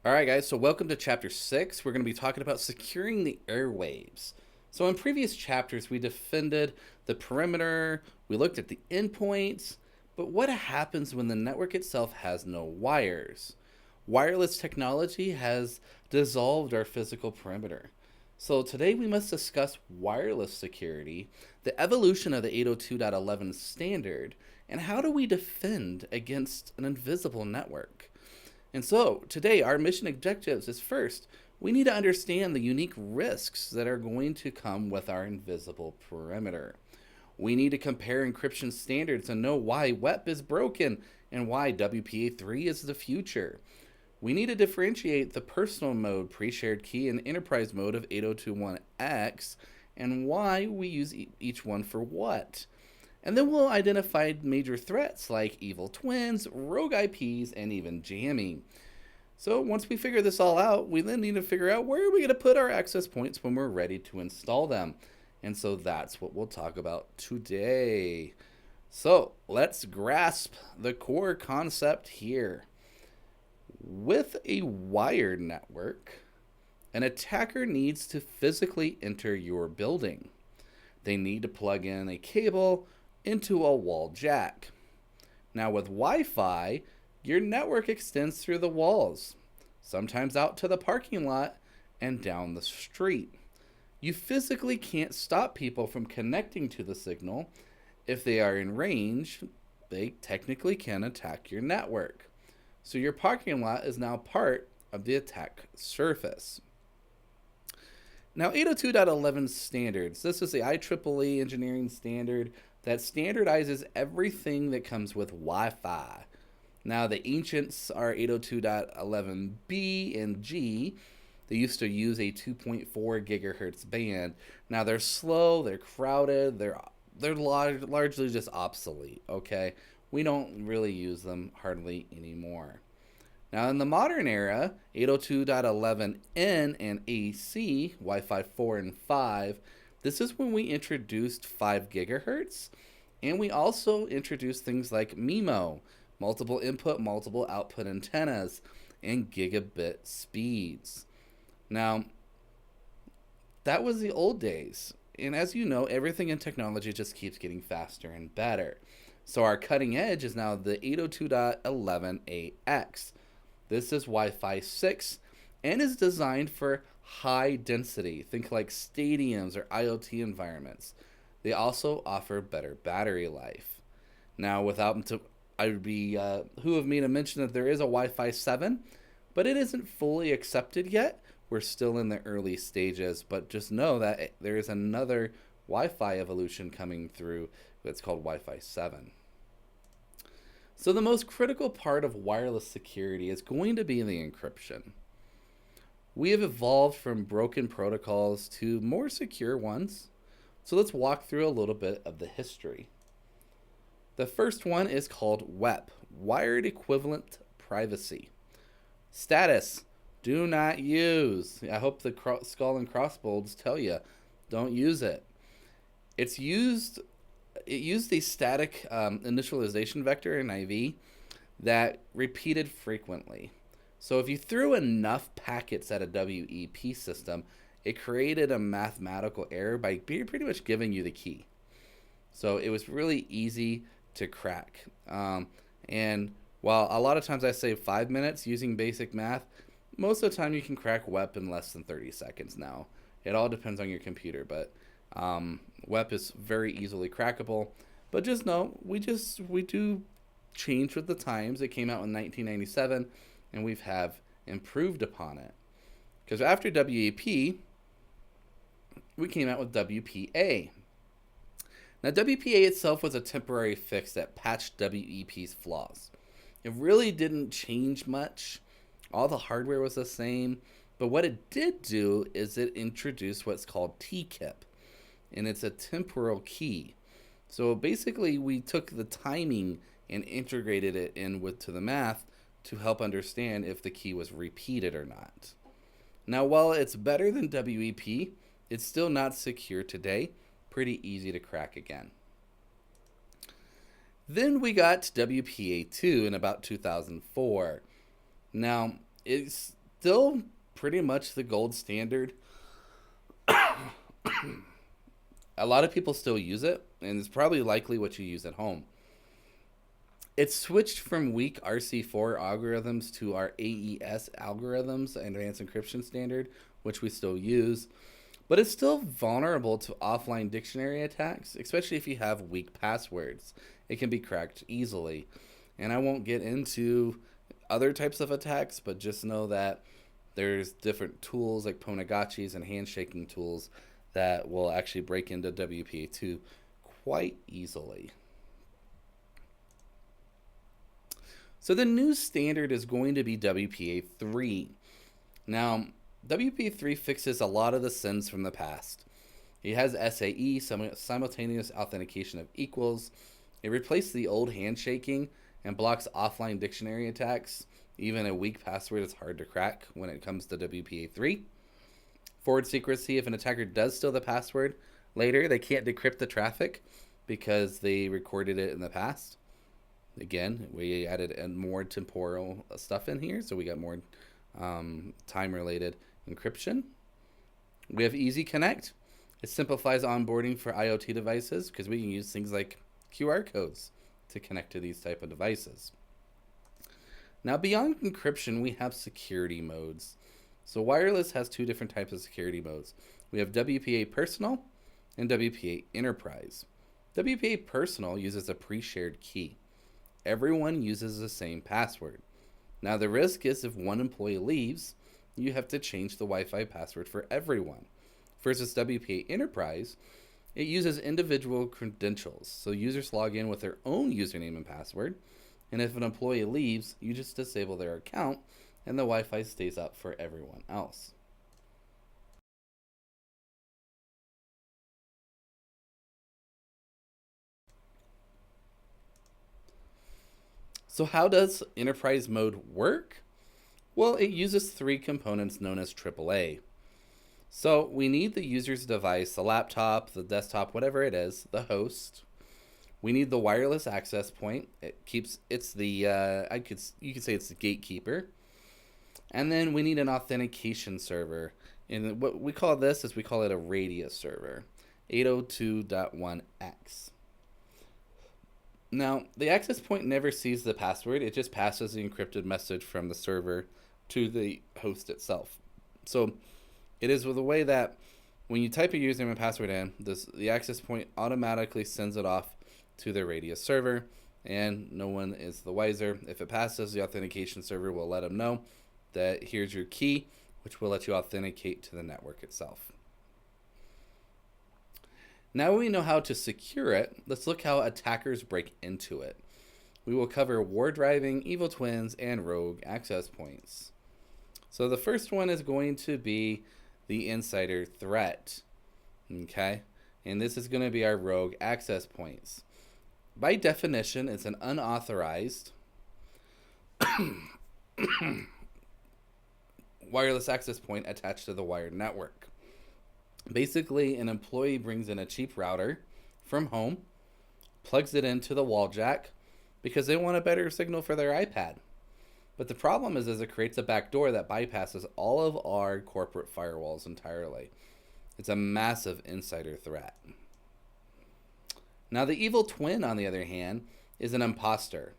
All right, guys, so welcome to Chapter 6. We're going to be talking about securing the airwaves. So, in previous chapters, we defended the perimeter, we looked at the endpoints, but what happens when the network itself has no wires? Wireless technology has dissolved our physical perimeter. So, today we must discuss wireless security, the evolution of the 802.11 standard, and how do we defend against an invisible network? And so, today, our mission objectives is first, we need to understand the unique risks that are going to come with our invisible perimeter. We need to compare encryption standards and know why WEP is broken and why WPA3 is the future. We need to differentiate the personal mode, pre-shared key, and enterprise mode of 8021X and why we use each one for what. And then we'll identify major threats like evil twins, rogue IPs, and even jamming. So once we figure this all out, we then need to figure out where are we going to put our access points when we're ready to install them. And so that's what we'll talk about today. So let's grasp the core concept here. With a wired network, an attacker needs to physically enter your building. They need to plug in a cable into a wall jack. Now with Wi-Fi, your network extends through the walls, sometimes out to the parking lot and down the street. You physically can't stop people from connecting to the signal. If they are in range, they technically can attack your network. So your parking lot is now part of the attack surface. Now 802.11 standards, this is the IEEE engineering standard that standardizes everything that comes with Wi-Fi. Now the ancients are 802.11b and G. They used to use a 2.4 gigahertz band. Now they're slow, they're crowded, they're largely just obsolete, okay? We don't really use them hardly anymore. Now in the modern era, 802.11n and AC, Wi-Fi 4 and 5, this is when we introduced 5 gigahertz, and we also introduced things like MIMO, multiple input, multiple output antennas, and gigabit speeds. Now, that was the old days, and as you know, everything in technology just keeps getting faster and better. So our cutting edge is now the 802.11ax. This is Wi-Fi 6 and is designed for high density. Think like stadiums or IoT environments. They also offer better battery life. Now, I would be who of me to mention that there is a Wi-Fi 7, but it isn't fully accepted yet. We're still in the early stages, but just know that there is another Wi-Fi evolution coming through that's called Wi-Fi 7. So the most critical part of wireless security is going to be the encryption. We have evolved from broken protocols to more secure ones. So let's walk through a little bit of the history. The first one is called WEP, Wired Equivalent Privacy. Status, do not use. I hope the skull and crossbones tell you, don't use it. It used a static initialization vector in IV that repeated frequently. So if you threw enough packets at a WEP system, it created a mathematical error by pretty much giving you the key. So it was really easy to crack. And while a lot of times I say 5 minutes using basic math, most of the time you can crack WEP in less than 30 seconds now. It all depends on your computer, but WEP is very easily crackable. But just know, we do change with the times. It came out in 1997, and we have improved upon it. Because after WEP, we came out with WPA. Now, WPA itself was a temporary fix that patched WEP's flaws. It really didn't change much. All the hardware was the same. But what it did do is it introduced what's called TKIP, and it's a temporal key. So basically, we took the timing and integrated it to the math to help understand if the key was repeated or not. Now, while it's better than WEP, it's still not secure today. Pretty easy to crack again. Then we got WPA2 in about 2004. Now, it's still pretty much the gold standard. A lot of people still use it, and it's probably likely what you use at home. It's switched from weak RC4 algorithms to our AES algorithms, Advanced Encryption Standard, which we still use. But it's still vulnerable to offline dictionary attacks, especially if you have weak passwords. It can be cracked easily. And I won't get into other types of attacks, but just know that there's different tools like Ponagachis and handshaking tools that will actually break into WPA2 quite easily. So the new standard is going to be WPA3. Now, WPA3 fixes a lot of the sins from the past. It has SAE, simultaneous authentication of equals. It replaced the old handshaking and blocks offline dictionary attacks. Even a weak password is hard to crack when it comes to WPA3. Forward secrecy: if an attacker does steal the password later, they can't decrypt the traffic because they recorded it in the past. Again, we added more temporal stuff in here, so we got more time-related encryption. We have Easy Connect. It simplifies onboarding for IoT devices because we can use things like QR codes to connect to these type of devices. Now, beyond encryption, we have security modes. So wireless has two different types of security modes. We have WPA Personal and WPA Enterprise. WPA Personal uses a pre-shared key. Everyone uses the same password. Now, the risk is if one employee leaves, you have to change the Wi-Fi password for everyone. Versus WPA Enterprise, it uses individual credentials. So users log in with their own username and password. And if an employee leaves, you just disable their account and the Wi-Fi stays up for everyone else. So how does enterprise mode work? Well, it uses three components known as AAA. So we need the user's device, the laptop, the desktop, whatever it is, the host. We need the wireless access point. It's the you could say it's the gatekeeper. And then we need an authentication server. And what we call this is we call it a radius server, 802.1x. Now, the access point never sees the password. It just passes the encrypted message from the server to the host itself. So it is with a way that when you type a username and password in, the access point automatically sends it off to the radius server, and no one is the wiser. If it passes, the authentication server will let them know that here's your key, which will let you authenticate to the network itself. Now we know how to secure it. Let's look how attackers break into it. We will cover war driving, evil twins, and rogue access points. So the first one is going to be the insider threat. Okay? And this is going to be our rogue access points. By definition, it's an unauthorized wireless access point attached to the wired network. Basically, an employee brings in a cheap router from home, plugs it into the wall jack because they want a better signal for their iPad. But the problem is it creates a backdoor that bypasses all of our corporate firewalls entirely. It's a massive insider threat. Now, the evil twin, on the other hand, is an imposter.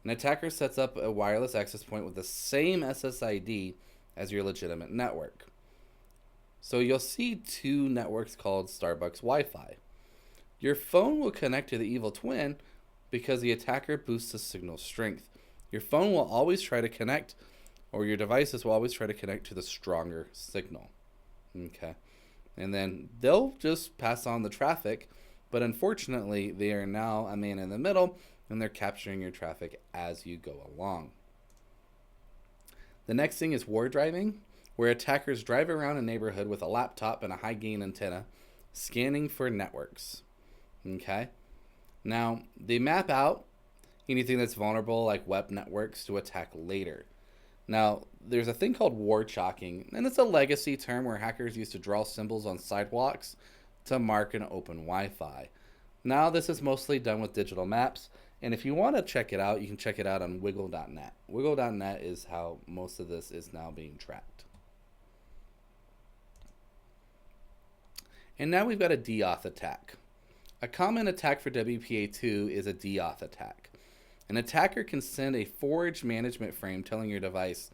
An attacker sets up a wireless access point with the same SSID as your legitimate network. So you'll see two networks called Starbucks Wi-Fi. Your phone will connect to the evil twin because the attacker boosts the signal strength. Your phone will always try to connect, or your devices will always try to connect to the stronger signal. Okay. And then they'll just pass on the traffic, but unfortunately, they are now a man in the middle, and they're capturing your traffic as you go along. The next thing is war driving, where attackers drive around a neighborhood with a laptop and a high gain antenna, scanning for networks. Okay? Now, they map out anything that's vulnerable, like web networks, to attack later. Now, there's a thing called war chalking, and it's a legacy term where hackers used to draw symbols on sidewalks to mark an open Wi-Fi. Now, this is mostly done with digital maps, And if you want to check it out, you can check it out on wiggle.net. Wiggle.net is how most of this is now being tracked. And now we've got a DAuth attack. A common attack for WPA2 is a DAuth attack. An attacker can send a forged management frame telling your device,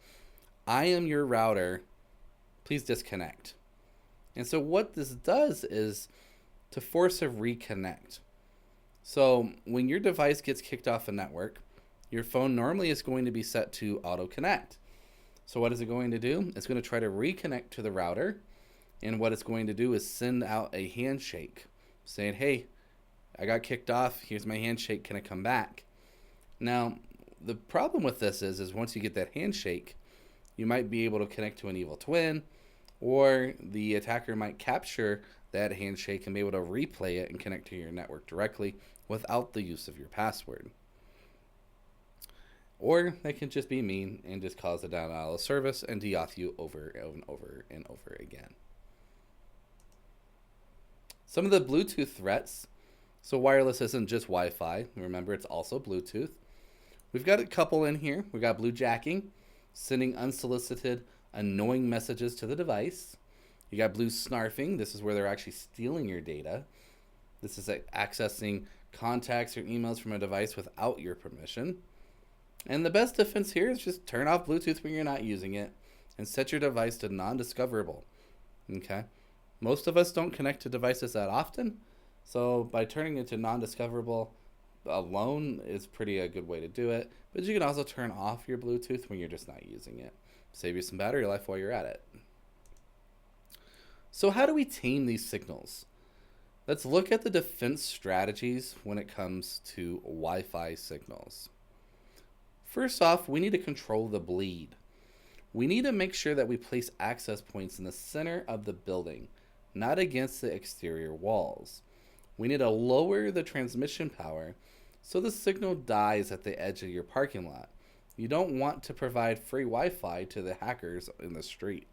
I am your router, please disconnect. And so what this does is to force a reconnect. So when your device gets kicked off a network, your phone normally is going to be set to auto connect. So what is it going to do? It's going to try to reconnect to the router. And what it's going to do is send out a handshake saying, hey, I got kicked off. Here's my handshake. Can I come back? Now, the problem with this is once you get that handshake, you might be able to connect to an evil twin, or the attacker might capture that handshake and be able to replay it and connect to your network directly without the use of your password. Or they can just be mean and just cause a denial of service and DAuth you over and over and over again. Some of the Bluetooth threats. So wireless isn't just Wi-Fi. Remember, it's also Bluetooth. We've got a couple in here. We've got bluejacking, sending unsolicited, annoying messages to the device. You got blue snarfing. This is where they're actually stealing your data. This is like accessing contacts or emails from a device without your permission. And the best defense here is just turn off Bluetooth when you're not using it and set your device to non-discoverable. Okay? Most of us don't connect to devices that often, so by turning it to non-discoverable alone is pretty a good way to do it. But you can also turn off your Bluetooth when you're just not using it. Save you some battery life while you're at it. So how do we tame these signals? Let's look at the defense strategies when it comes to Wi-Fi signals. First off, we need to control the bleed. We need to make sure that we place access points in the center of the building, not against the exterior walls. We need to lower the transmission power so the signal dies at the edge of your parking lot. You don't want to provide free Wi-Fi to the hackers in the street.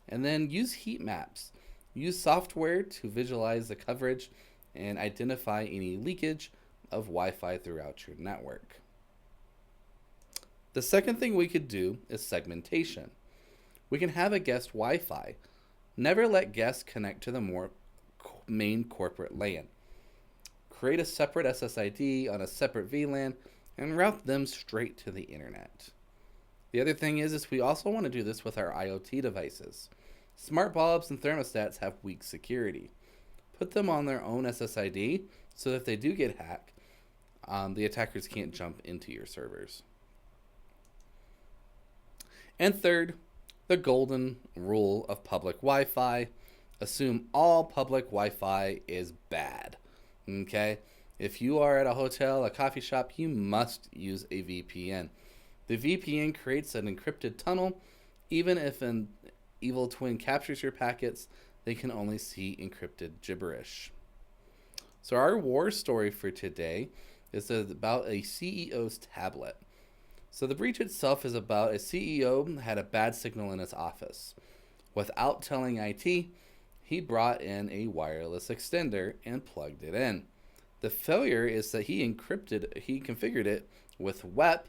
And then use heat maps. Use software to visualize the coverage and identify any leakage of Wi-Fi throughout your network. The second thing we could do is segmentation. We can have a guest Wi-Fi. Never let guests connect to the main corporate LAN. Create a separate SSID on a separate VLAN and route them straight to the internet. The other thing is we also want to do this with our IoT devices. Smart bulbs and thermostats have weak security. Put them on their own SSID so that if they do get hacked, the attackers can't jump into your servers. And third, the golden rule of public Wi-Fi. Assume all public Wi-Fi is bad. Okay? If you are at a hotel, a coffee shop, you must use a VPN. The VPN creates an encrypted tunnel. Even if an evil twin captures your packets, they can only see encrypted gibberish. So our war story for today is about a CEO's tablet. So the breach itself is about a CEO had a bad signal in his office. Without telling IT, he brought in a wireless extender and plugged it in. The failure is that he configured it with WEP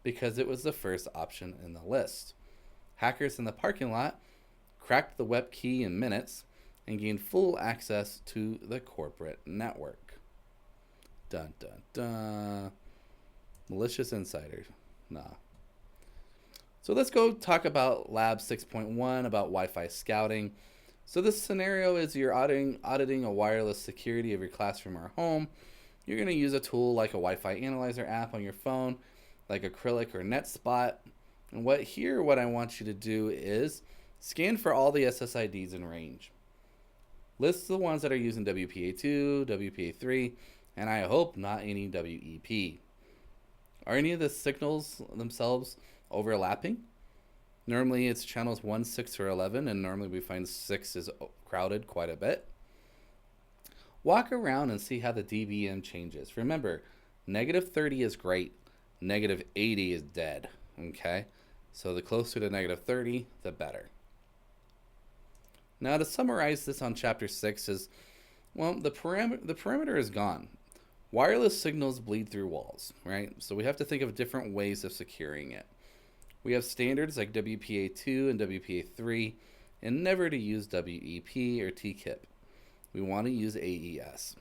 because it was the first option in the list. Hackers in the parking lot cracked the WEP key in minutes and gained full access to the corporate network. Dun dun dun. Malicious insiders. Nah. So let's go talk about Lab 6.1 about Wi-Fi scouting. So this scenario is you're auditing a wireless security of your classroom or home. You're going to use a tool like a Wi-Fi analyzer app on your phone, like Acrylic or NetSpot. And what I want you to do is scan for all the SSIDs in range. List the ones that are using WPA2, WPA3, and I hope not any WEP. Are any of the signals themselves overlapping? Normally it's channels 1, 6, or 11, and normally we find 6 is crowded quite a bit. Walk around and see how the dBm changes. Remember, negative 30 is great, negative 80 is dead, okay? So the closer to negative 30, the better. Now to summarize this on chapter 6 is, well, the perimeter is gone. Wireless signals bleed through walls, right? So we have to think of different ways of securing it. We have standards like WPA2 and WPA3, and never to use WEP or TKIP. We want to use AES.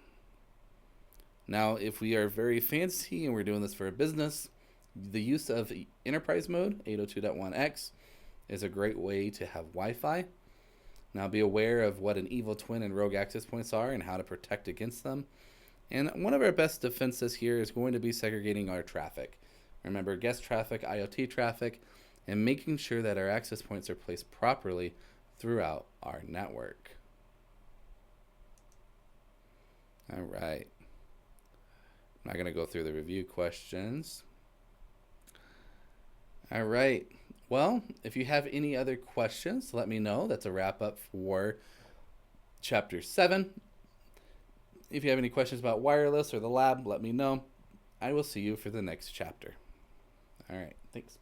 Now, if we are very fancy and we're doing this for a business, the use of enterprise mode, 802.1x, is a great way to have Wi-Fi. Now, be aware of what an evil twin and rogue access points are and how to protect against them. And one of our best defenses here is going to be segregating our traffic. Remember, guest traffic, IoT traffic, and making sure that our access points are placed properly throughout our network. All right. I'm not going to go through the review questions. All right. Well, if you have any other questions, let me know. That's a wrap up for Chapter 7. If you have any questions about wireless or the lab, let me know. I will see you for the next chapter. All right. Thanks.